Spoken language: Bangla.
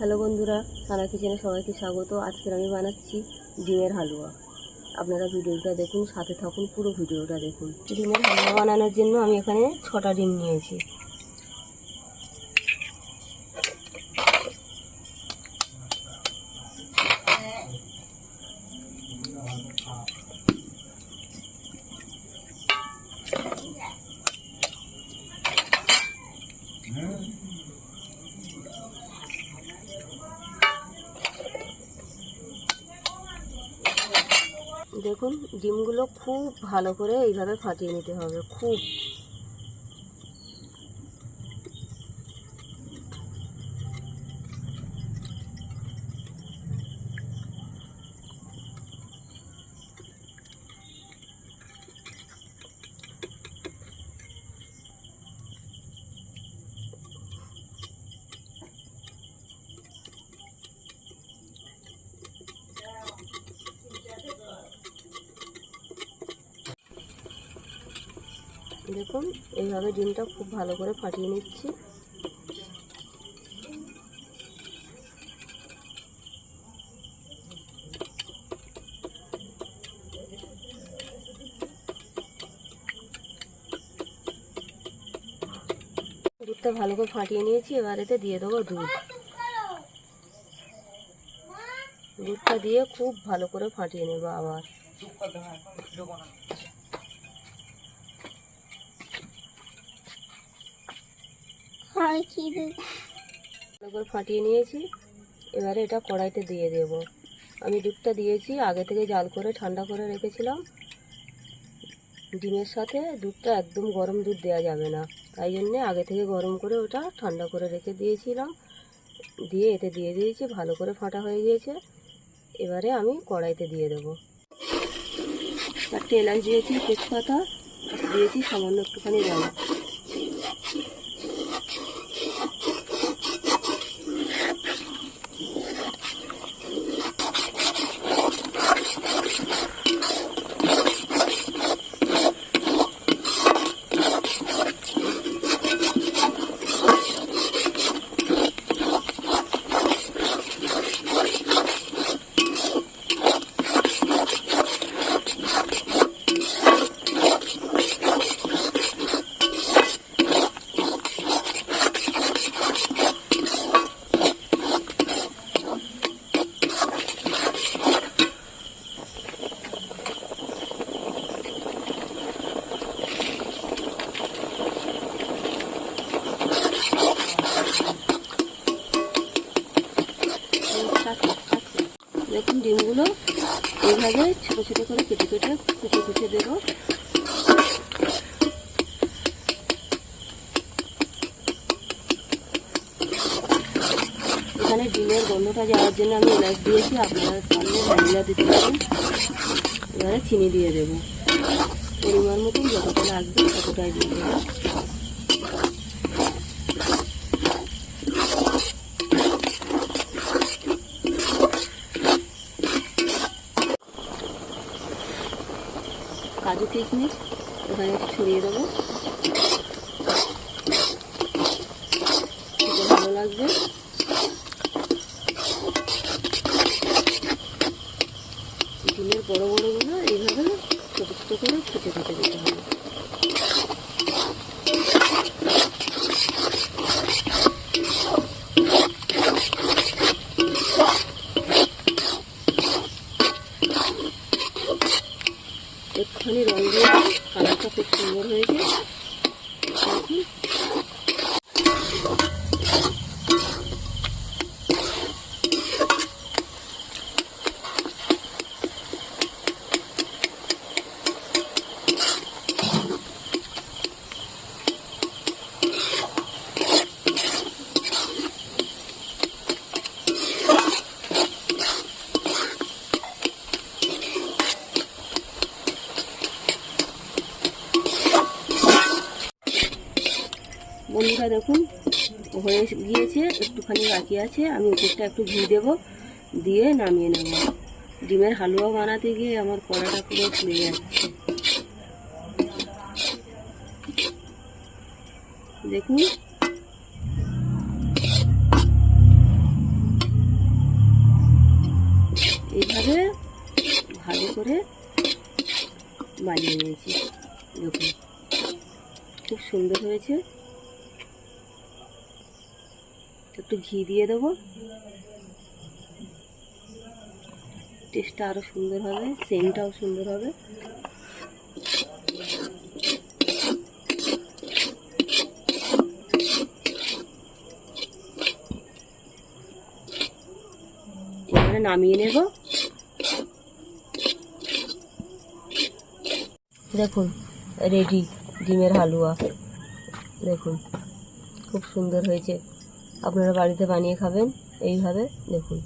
হ্যালো বন্ধুরা, সানা কিচেনে সবাইকে স্বাগত। আজকের আমি বানাচ্ছি ডিমের হালুয়া। আপনারা ভিডিওটা দেখুন, সাথে থাকুন, পুরো ভিডিওটা দেখুন। ডিমের হালুয়া বানানোর জন্য আমি এখানে 6টা ডিম নিয়েছি। দেখুন, ডিমগুলো খুব ভালো করে এইভাবে ফাটিয়ে নিতে হবে। খুব দেখুন, এইভাবে ডিমটা খুব ভালো করে ফাটিয়ে নিচ্ছি। দুধটা ভালো করে ফাটিয়ে নিয়েছি। এবার এতে দিয়ে দেবো দুধটা দিয়ে খুব ভালো করে ফাটিয়ে নেবো। আবার ভালো করে ফাটিয়ে নিয়েছি। এবারে এটা কড়াইতে দিয়ে দেব। আমি দুধটা দিয়েছি, আগে থেকে জাল করে ঠান্ডা করে রেখেছিলাম। ডিমের সাথে দুধটা একদম গরম দুধ দেওয়া যাবে না, তাই জন্যে আগে থেকে গরম করে ওটা ঠান্ডা করে রেখে দিয়েছিলাম। দিয়ে এতে দিয়ে দিয়েছি, ভালো করে ফাটা হয়ে গিয়েছে। এবারে আমি কড়াইতে দিয়ে দেবো। 4টে এলাচ দিয়েছি, তেজপাতা দিয়েছি, সামান্য একটুখানি জল। দেখুন, ডিমগুলো এইভাবে ছোটো ছোটো করে কেটে কেটে কুচে দেবো। এখানে ডিমের গন্ধটা যাওয়ার জন্য আমি এলাচ দিয়েছি, আপনারা পারলে ভ্যানিলা দিতে পারেন। এবারে চিনি দিয়ে দেবো, পরিমাণ মতন যতটা লাগবে ততটাই দিয়ে দেবো। কাজু কিশমিশ এখানে ছড়িয়ে দেবো, খেতে ভালো লাগবে। ডিমের বড় বড়গুলো এইভাবে ছোটো ছোটো করে কুচে দিতে হবে। একটুখানি রং দিয়ে কালারটা খুব সুন্দর হয়েছে। বন্ধুরা দেখুন, হয়ে গিয়েছে, একটুখানি বাকি আছে। আমি উপরটা একটু ঘি দেবো, দিয়ে নামিয়ে নেব। ডিমের হালুয়া বানাতে গিয়ে আমার কড়াটা পুরো পুড়ে যাচ্ছে। দেখুন, মধ্যে বানিয়ে নিয়েছি। দেখুন খুব সুন্দর হয়েছে। একটু ঘি দিয়ে দেবো, টেস্টটা আরও সুন্দর হবে, সেন্টটাও সুন্দর হবে। এবারে নামিয়ে নেব। দেখুন রেডি ডিমের হালুয়া। দেখুন খুব সুন্দর হয়েছে। আপনারা বাড়িতে বানিয়ে খাবেন এইভাবে। দেখুন।